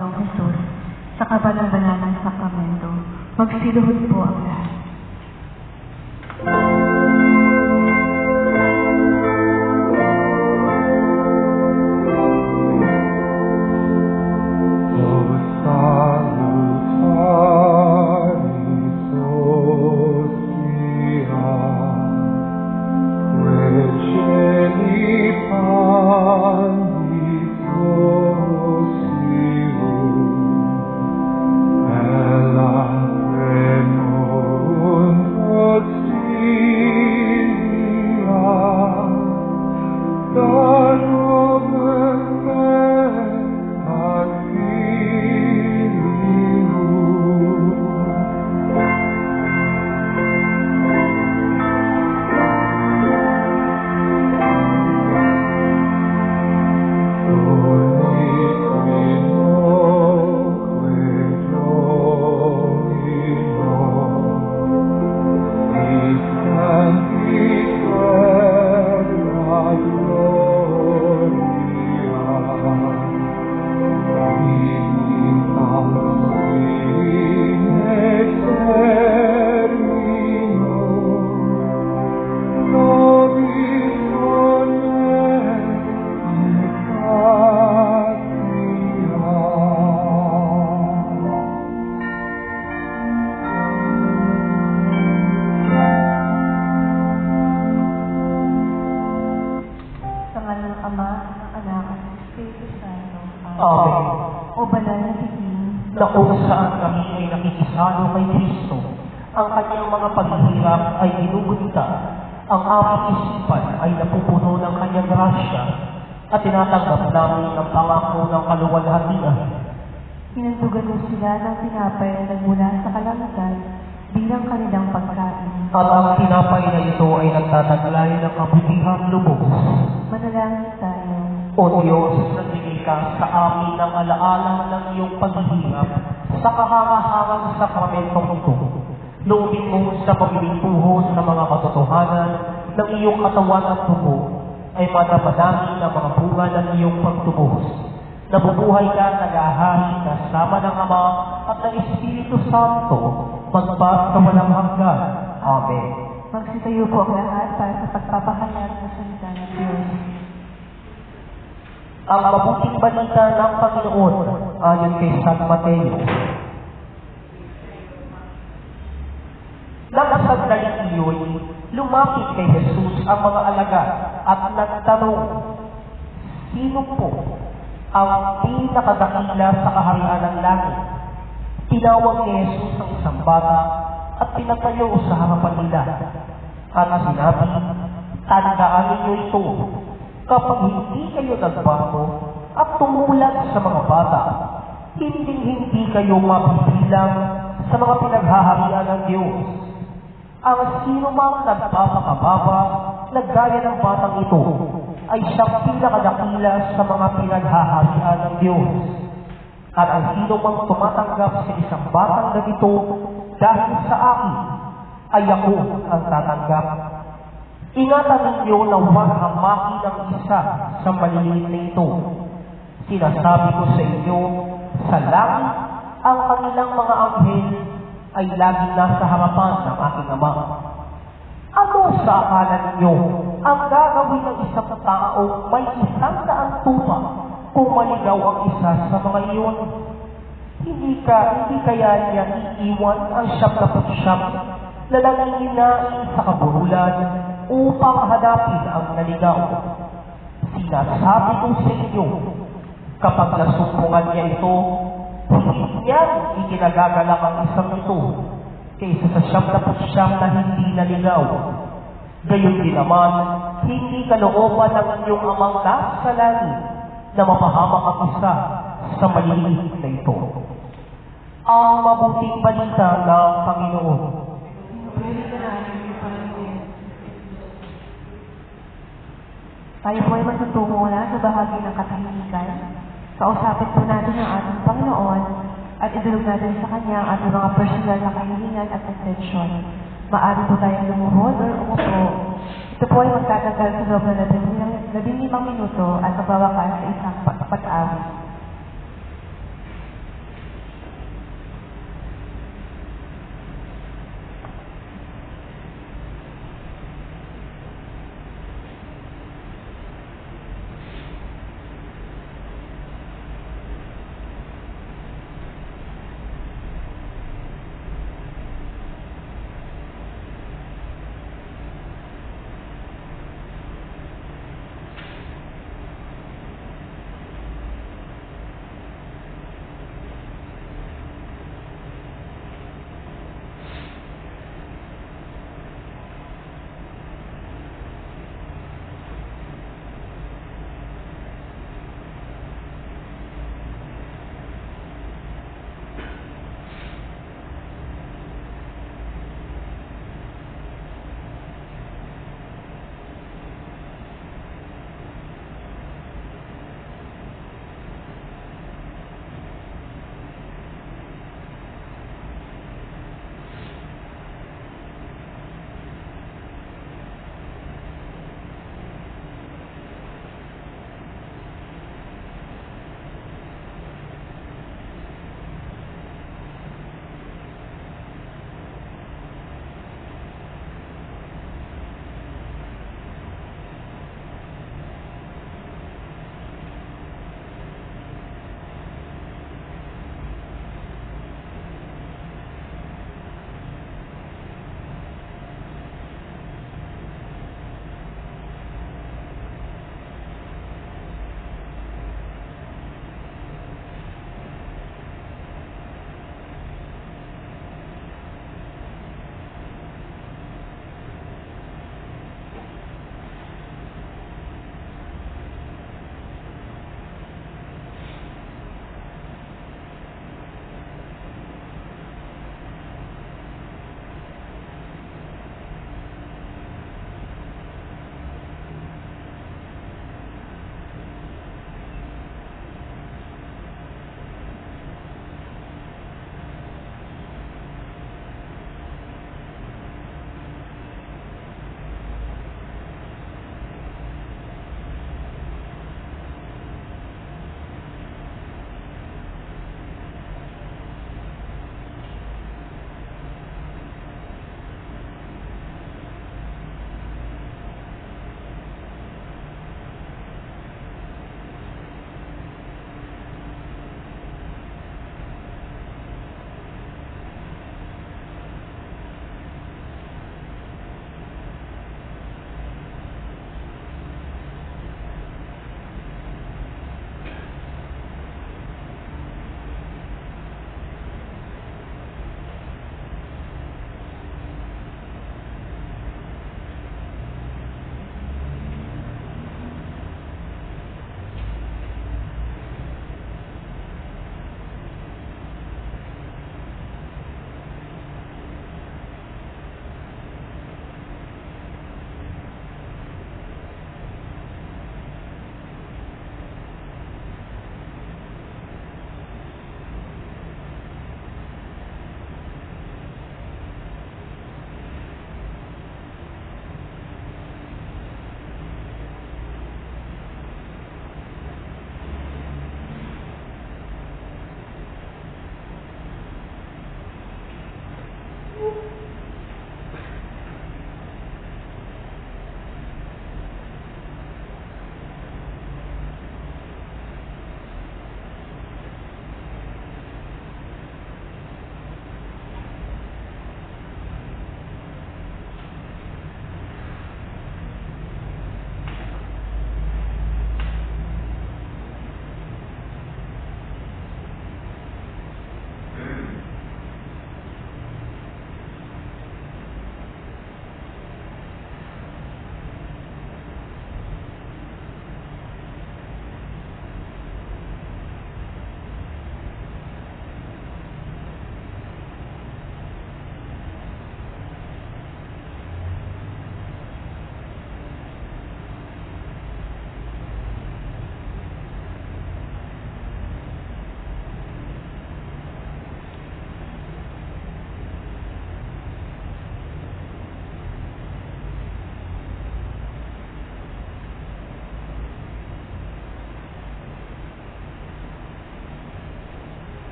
Panginoong Jesus, sa kabanang-banal ng sakramento, magsiluhod po ang lahat. O banal na Tingin, na kung saan kami ay nakikisalo kay Kristo, ang kanyang mga paghihirap ay ginugunita, ang aming isipan ay napupuno ng kanyang grasya, at tinatanggap namin ang pangako ng kaluwalhatian. Hinandugan mo sila ng tinapay na nagmula sa kalangitan bilang kanilang pagkain. At ang tinapay na ito ay nagtataglay ng kabutihang lubos. Manalangin tayo. O Diyos, nagbigay ka sa amin ng alaala ng iyong paghihirap sa kahangahangang sakramentong ito. Loobin mo sa pagbibuhos ng mga katotohanan ng iyong katawan at dugo ay madapadangin ang mga bunga ng iyong pagtubos. Nabubuhay ka, nag-ahari kasama ng Ama at ng Espiritu Santo, magpas sa walang hanggan. Amen. Magsitayo po ang lahat para sa pagpapahayag ng salita ng Diyos. Ang mabuting balita ng Panginoon ayon kay San Mateo. Nang sandaling iyon, lumapit kay Jesus ang mga alagad at nagtanong, sino po ang pinakadakila sa kaharian ng langit? Tinawag ni Jesus ang isang bata at pinatayo sa harapan nila. At sinabi, tandaan ninyo ito, kapag hindi kayo nagbago at tumulag sa mga bata, hindi kayo mabibilang sa mga pinaghaharian ng Diyos. Ang sino mang nagpapakababa na gaya ng batang ito ay siyang pinakadakila sa mga pinaghaharian ng Diyos. At ang sino mang tumatanggap sa isang batang ganito dahil sa akin, ay ako ang tatanggap. Ingatan ninyo na huwag hamakin ang isa sa maliliit na ito. Sinasabi ko sa inyo, sa langit, ang kanilang mga anghel ay laging nasa harapan ng aking Ama. Ano sa akala ninyo ang gagawin ng isang taong may 100 tupa kung maligaw ang isa sa mga iyon? Hindi kaya niya iiwan ang 99 na nanginginain sa kabululan upang hanapin ang naligaw. Sinasabi ko sa inyo, kapag nasumpungan niya ito, hindi niya ikinagagalak ang isang ito kaysa sa 99 na hindi naligaw. Gayon din naman, hindi kalooban ng inyong Amang nasa langit na mapahamak ang isa sa maliliit na ito. Ang mabuting balita ng Panginoon. Tayo po ay matutungo na sa bahagi ng katahimikan. Kausapin po natin ang ating Panginoon at idulog natin sa Kanya ang ating mga personal na kahilingan at atensyon. Maaari po tayong lumuhod o umupo. Ito po ay magtatagal sa loob na 15 minuto at magbawakas sa isang pag-awit.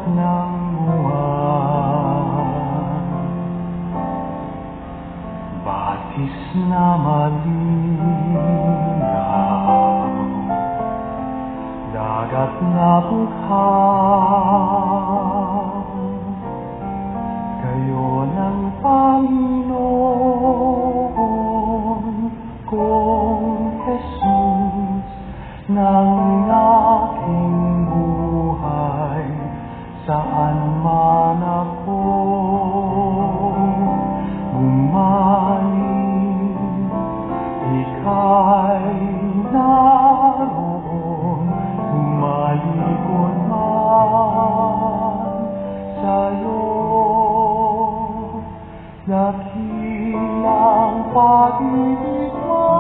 ng buwan, batis na malinaw, dagat na bughaw, kayo ng Panginoon kong Jesus ng aking buhay, saan man ako bumalik, ika'y naroon, tumalikod man sa'yo. Dakilang pag-ibig mo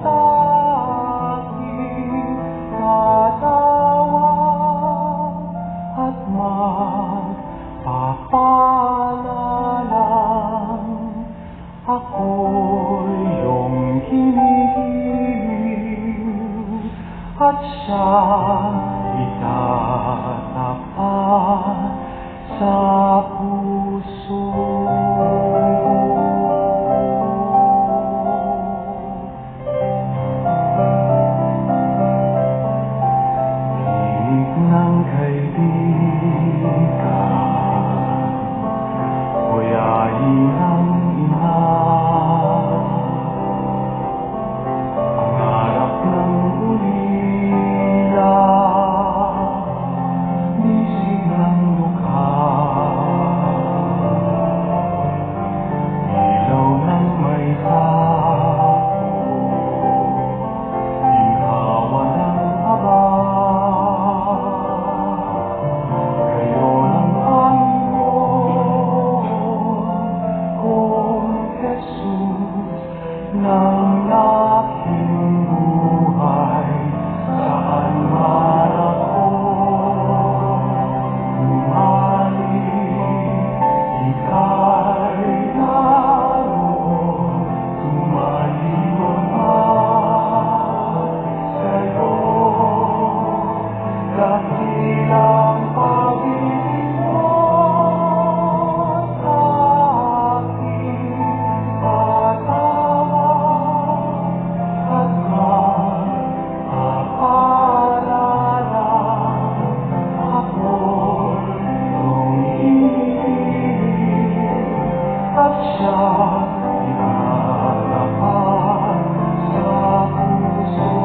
sa aking katawan at magpapalalang ako'y iyong hinihiling at siyang itatapat sa puso. Tinig ng kaibigan, kuyain ang ina, pangarap ng ulila, bisig ng mukha, ilaw ng may tapo, ginhawa ng haba, kayo ng Panginoon kong Jesus ng aking buhay, saan man ako bumalik, ika'y naroon, tumalikod man sa'yo. Dakilang pag-ibig mo sa aking katawan at magpapalalang ako'y iyong hinihiling at siyang itatapat sa puso.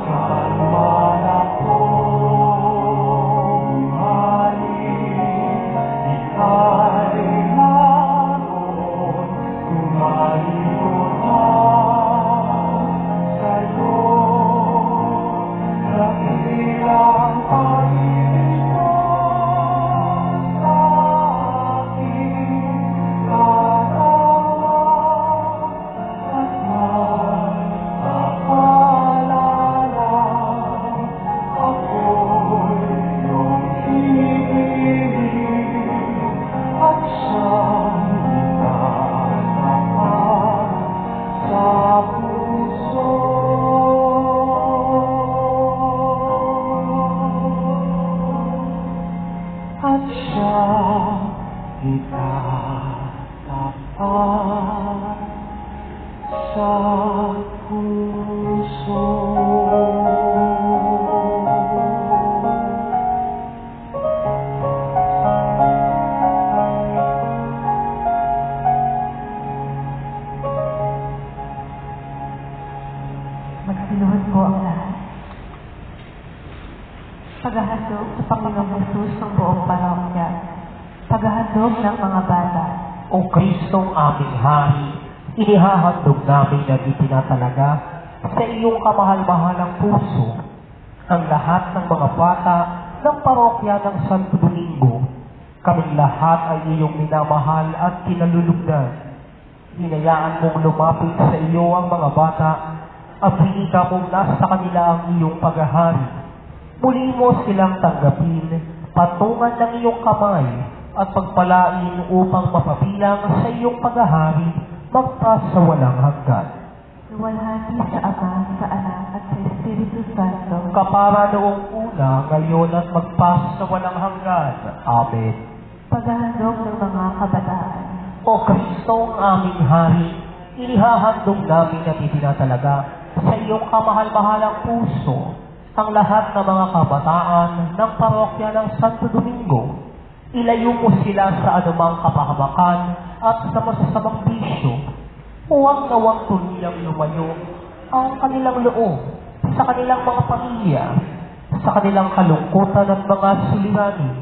Saan man ako bumalik, ika'y naroon, tumalikod man sa'yo. Dakilang pag-ibig mo sa aking katawan at magpapalalang ako'y iyong hinihiling at siyang itatapat sa puso. At siyang itatapat sa puso. Magsinuhod po ang lahat. Paghahandog sa Panginoong Jesus ng buong parokya. Paghahandog ng mga bata. O Kristong aming Hari, inihahandog namin na itinatalaga sa iyong kamahal-mahalang puso ang lahat ng mga bata ng parokya ng Santo Domingo. Kaming lahat ay iyong minamahal at kinalulugdan. Hinayaan mong lumapit sa iyo ang mga bata at hinika mong nasa kanila ang iyong paghahari. Muli mo silang tanggapin, patungan ng iyong kamay at pagpalain upang mapabilang sa iyong paghahari magpasawalang hanggan. Luwalhati sa Ama, sa Anak, at sa Espiritu Santo. Kapara noong una, ngayon at magpas sa walang hanggan. Amen. Paghahandog ng mga kabataan. O Kristong aming Hari, inihahandog namin at itinatalaga sa iyong kamahal-mahalang puso ang lahat ng mga kabataan ng parokya ng Santo Domingo. Ilayo mo sila sa anumang kapahamakan at sa masasamang bisyo. Huwag nawang tuluyang lumayo ang kanilang loob sa kanilang mga pamilya, sa kanilang kalungkutan at mga suliranin.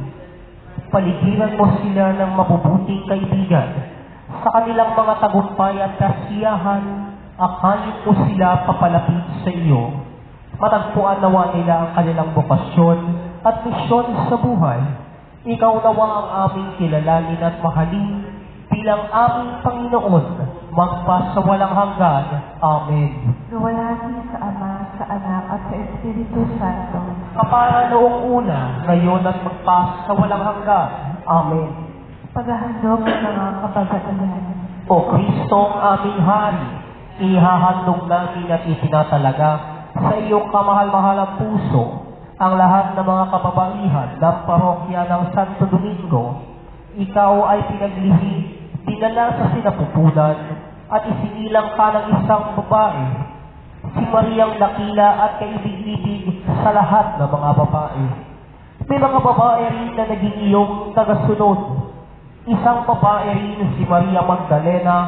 Paligiran mo sila ng mabubuting kaibigan sa kanilang mga tagumpay at kasiyahan. Akayin mo sila papalapit sa iyo. Matagpuan nawa nila ang kanilang bokasyon at misyon sa buhay. Ikaw nawa ang aming kilalanin at mahalin bilang aming Panginoon, magpas sa walang hanggan. Amen. Luwalhati sa Ama, sa Anak, at sa Espiritu Santo. Kapara noong una, ngayon at magpas sa walang hanggan. Amen. Paghahandog ng mga kababaihan. O Kristong aming Hari, ihahandog namin at itinatalaga sa iyong kamahal-mahalang puso ang lahat ng mga kababaihan ng parokya ng Santo Domingo. Ikaw ay pinaglihi, dinala sa sinapupunan, at isinilang ka ng isang babae, si Mariang dakila at kaibig-ibig sa lahat ng mga babae. May mga babae rin na naging iyong tagasunod. Isang babae rin si Maria Magdalena,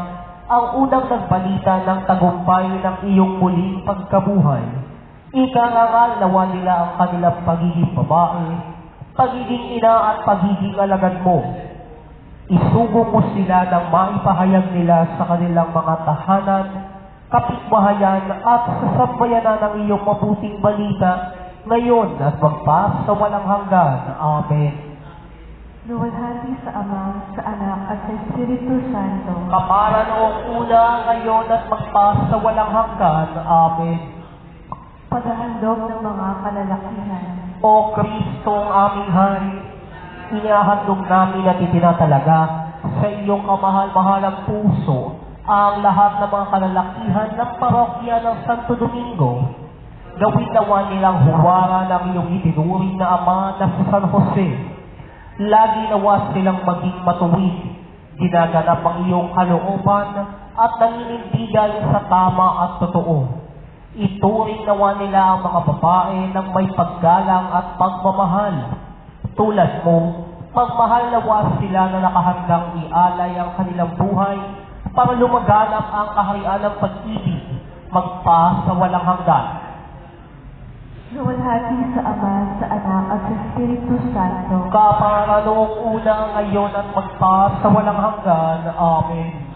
ang unang nagbalita ng tagumpay ng iyong muling pagkabuhay. Ikarangal nawa nila ang kanilang pagiging babae, pagiging ina at pagiging alagad mo. Isugo mo sila ng maipahayag nila sa kanilang mga tahanan, kapitbahayan at sa sambayanan ng iyong mabuting balita ngayon at magpas sa walang hanggan. Amen. Luwalhati sa Ama, sa Anak, at sa Espiritu Santo. Kapara noong una, ngayon at magpas sa walang hanggan. Amen. Paghahandog ng mga kalalakihan. O Kristong aming Hari, inihahandog namin at itinatalaga sa iyong kamahal-mahalang puso ang lahat ng mga kalalakihan ng parokya ng Santo Domingo. Gawin nawa nilang huwara ng iyong itinuring na Ama na si San Jose. Lagi nawa silang maging matuwid, ginaganap ang iyong kalooban at naninindigan sa tama at totoo. Ituring nawa nila ang mga babae ng may paggalang at pagmamahal. Tulad mo, magmahal nawa sila na nakahandang ialay ang kanilang buhay para lumaganap ang kaharian ng pag-ibig, magpas sa walang hanggan. Luwalhati sa Ama, sa Anak, at sa Espiritu Santo. Kapara noong una, ngayon at magpas sa walang hanggan. Amen.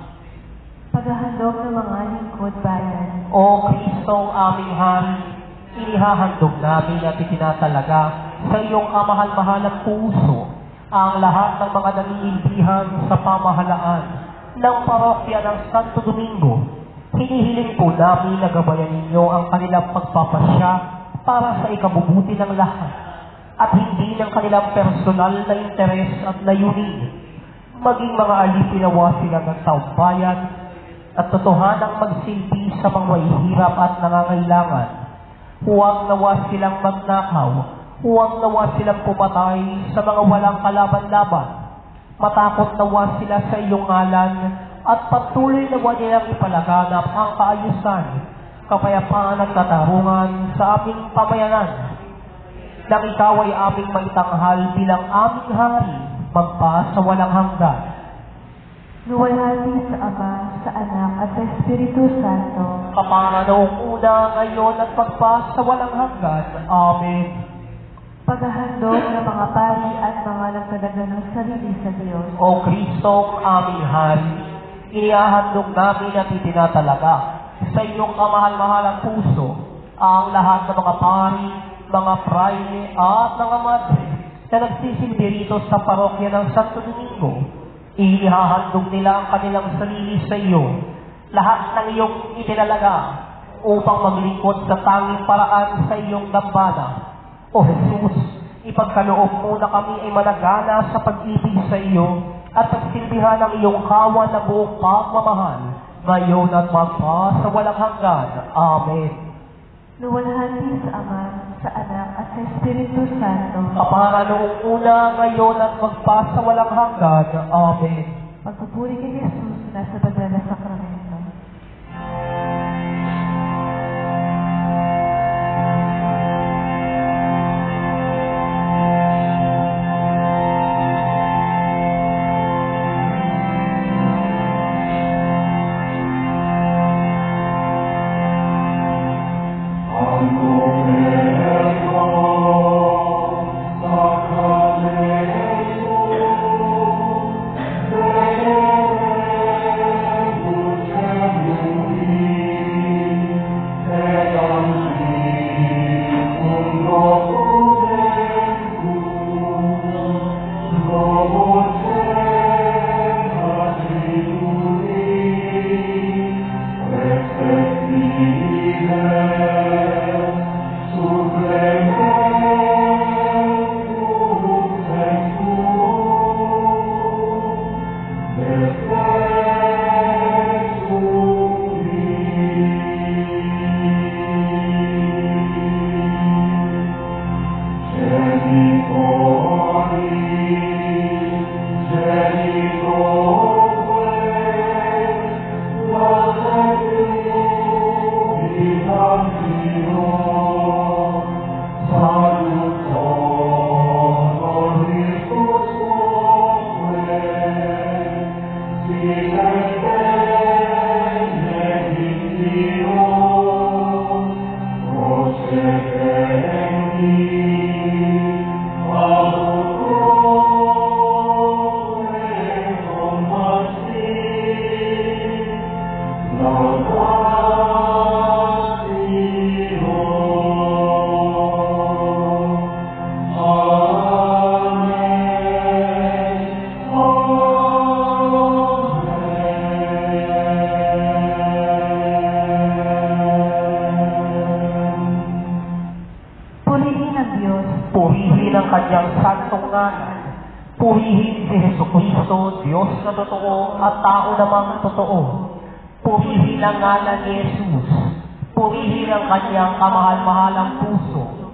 Paghahandog ng mga lingkod bayan. O Kristong aming Hari, inihahandog namin at itinatalaga sa iyong kamahal-mahalang puso ang lahat ng mga nanginilbihan sa pamahalaan ng parokya ng Santo Domingo. Hinihiling po namin na gabayan ninyo ang kanilang pagpapasya para sa ikabubuti ng lahat at hindi ng kanilang personal na interes at layunin. Maging mga alipinawa sila ng taumbayan at totohanang magsilbi sa mga mahihirap at nangangailangan. Huwag nawa silang magnakaw, huwag nawa silang pumatay sa mga walang kalaban-laban. Matakot nawa sila sa iyong ngalan at patuloy nawa nilang ipalaganap ang kaayusan, kapayapaan at katarungan sa aming pamayanan. Nang ikaw ay aming maitanghal bilang aming Hari, magpas sa walang hanggan. Luwalhati sa Ama, sa Anak, at sa Espiritu Santo. Kapara noong una, ngayon at magpas sa walang hanggan. Amen. Paghahandog ng mga pari at mga nagtalaga ng sarili sa Diyos. O Kristong aming Hari, inihahandog namin at itinatalaga sa iyong kamahal-mahalang puso ang lahat ng mga pari, mga praile at mga madre na nagsisilbi rito sa parokya ng Santo Domingo. Inihahandog nila ang kanilang sarili sa iyo, lahat ng iyong itinalaga upang maglingkod sa tanging paraan sa iyong dambana. O Jesus, ipagkaloob mo na kami ay managana sa pag-ibig sa iyo at pagsilbihan ng iyong kawan na buong pagmamahal, ngayon at magpa sa walang hanggan. Amen. luwalhati sa Ama, sa Anak, at sa Espiritu Santo. Kapara noong una, ngayon, at magpasawalang hanggan. Amen. Pagpupuri kay Jesus na sa banal na sakramento. Purihin si Jesucristo, Diyos na totoo at tao namang totoo. Purihin ang ngalan ni Jesus. Purihin ang kanyang kamahal-mahalang puso.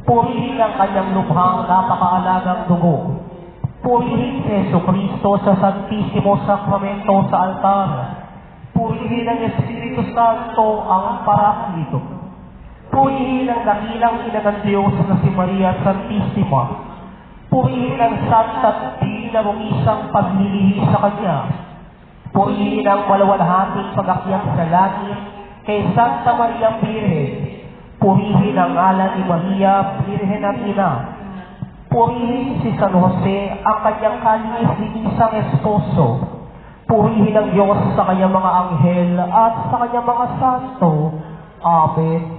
Purihin ang kanyang lubhang napakaalagang dugo. Purihin si Jesucristo sa Santisimo Sakramento sa altar. Purihin ang Espiritu Santo ang Paraklito. Purihin ang dakilang ina ng Diyos na si Maria Santissima. Purihin ang Santa at dinamong isang paglilihi sa Kanya. Purihin ang malawalhating pag-akyat sa langit kay Santa Maria Virgen. Purihin ang ngalan ni Maria, Virgen at Ina. Purihin si San Jose, ang kanyang kalinis-linisang esposo. Purihin ang Diyos sa kanyang mga anghel at sa kanyang mga santo. Amen.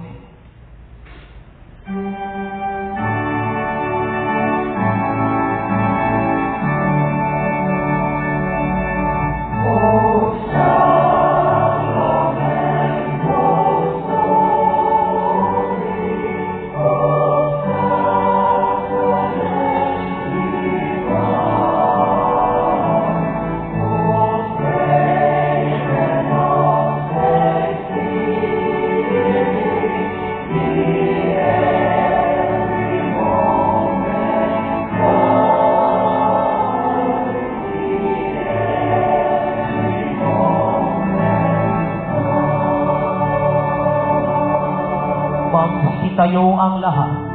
Magsitayo ang lahat.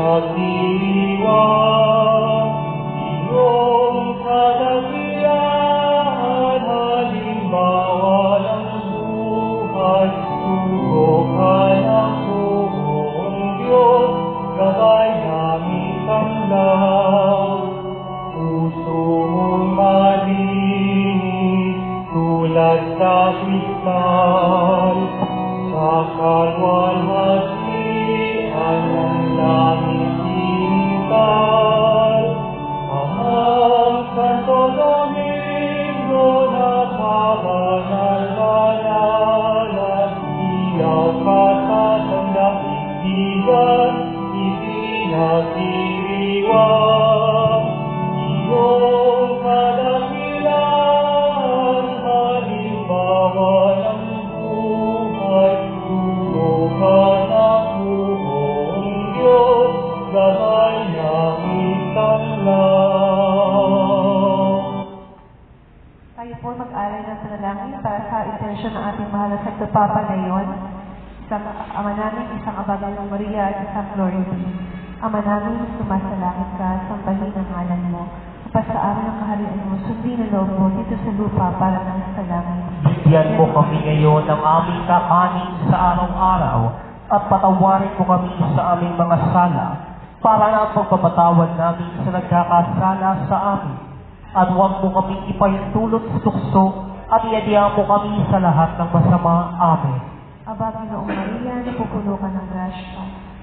pagdiriwang, iyong kadakilaan, halimbawa ng buhay, subukan ang buong Diyos, gabay namin tanggap. Puso mong malinis, tulad sa kristal, sa kalwalhatian ng langit inital. Amang Santo Domingo na kabanal-banal, at iyong katatandang ibigay, ipinagdiriwang. Iyong kadakilaan, halimbawa ng buhay, subukan ang buong Diyos, gabay namin tanggap. Tayo po mag-alay ng panalangin para sa intensyon ng ating mahal na Santo Papa ngayon. Isang Ama namin, isang Abagal ng Maria at isang Glory be. Ama namin, sumasalangit ka, sambahin ang ngalan mo. Pasa amin ang kaharian mo, sundin ang loob mo dito sa lupa para ng sa langit. Bigyan mo kami ngayon ng aming kakanin sa araw-araw at patawarin mo kami sa aming mga sala para na ang pagpapatawad namin sa nagkakasala sa amin. At huwag mo kaming ipahintulot sa tukso at iadya mo kami sa lahat ng masama. Amen. Aba, Ginoong Maria, napupuno ka ng grasya.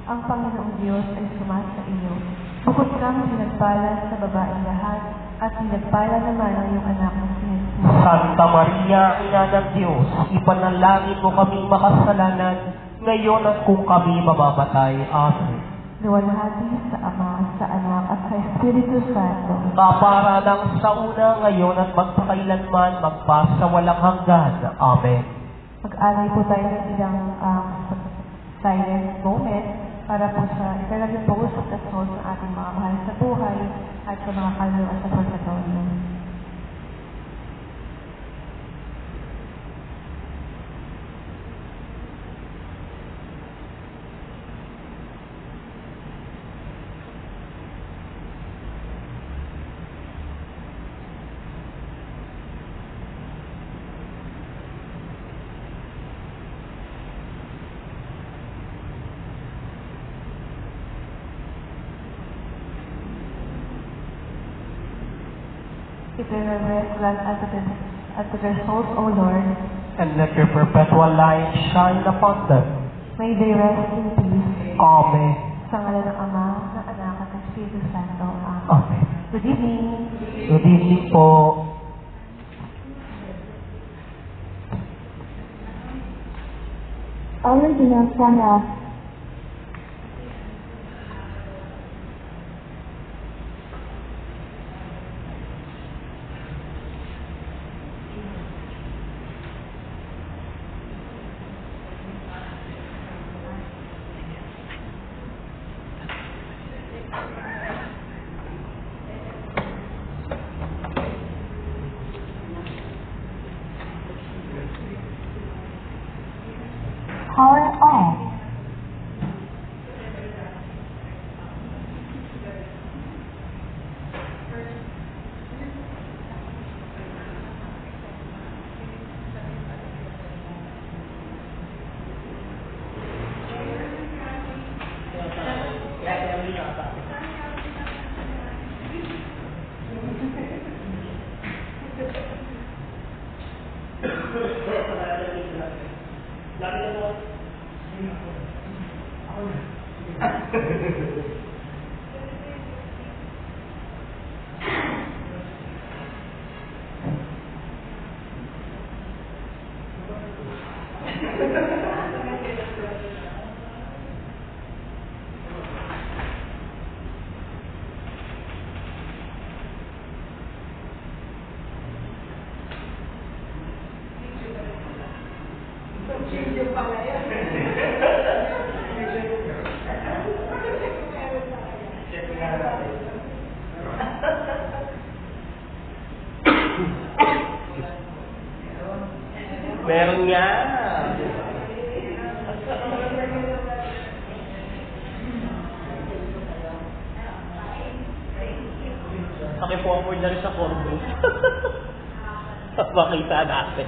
Ang Panginoong Diyos ay sumasa iyo. Bukod kang pinagpala sa babaeng lahat, at pinagpala naman ang iyong anak na si Jesus. Santa Maria, Ina ng Diyos, ipanalangin mo kami makasalanan, ngayon at kung kami mamamatay. Amen. Luwalhati sa Ama, sa Anak, at sa Espiritu Santo. Kapara ng sa una, ngayon at magpakailanman, magpasa walang hanggan. Amen. Mag-alay po tayo ng ilang silent moment para po sa ikalagay po sa tasol ng ating mga mahal sa buhay at sa mga kaluluwa sa pagkatawin. Eternal rest grant unto their souls, O Lord. And let your perpetual light shine upon them. May they rest in peace. Amen. Sa ngalan ng Ama, ng Anak, at ng Espiritu Santo. Amen. Amen. Good evening. Good evening po. Our dinasana. Power off. Meron nga. Paki-forward na rin sa comment. Makita natin.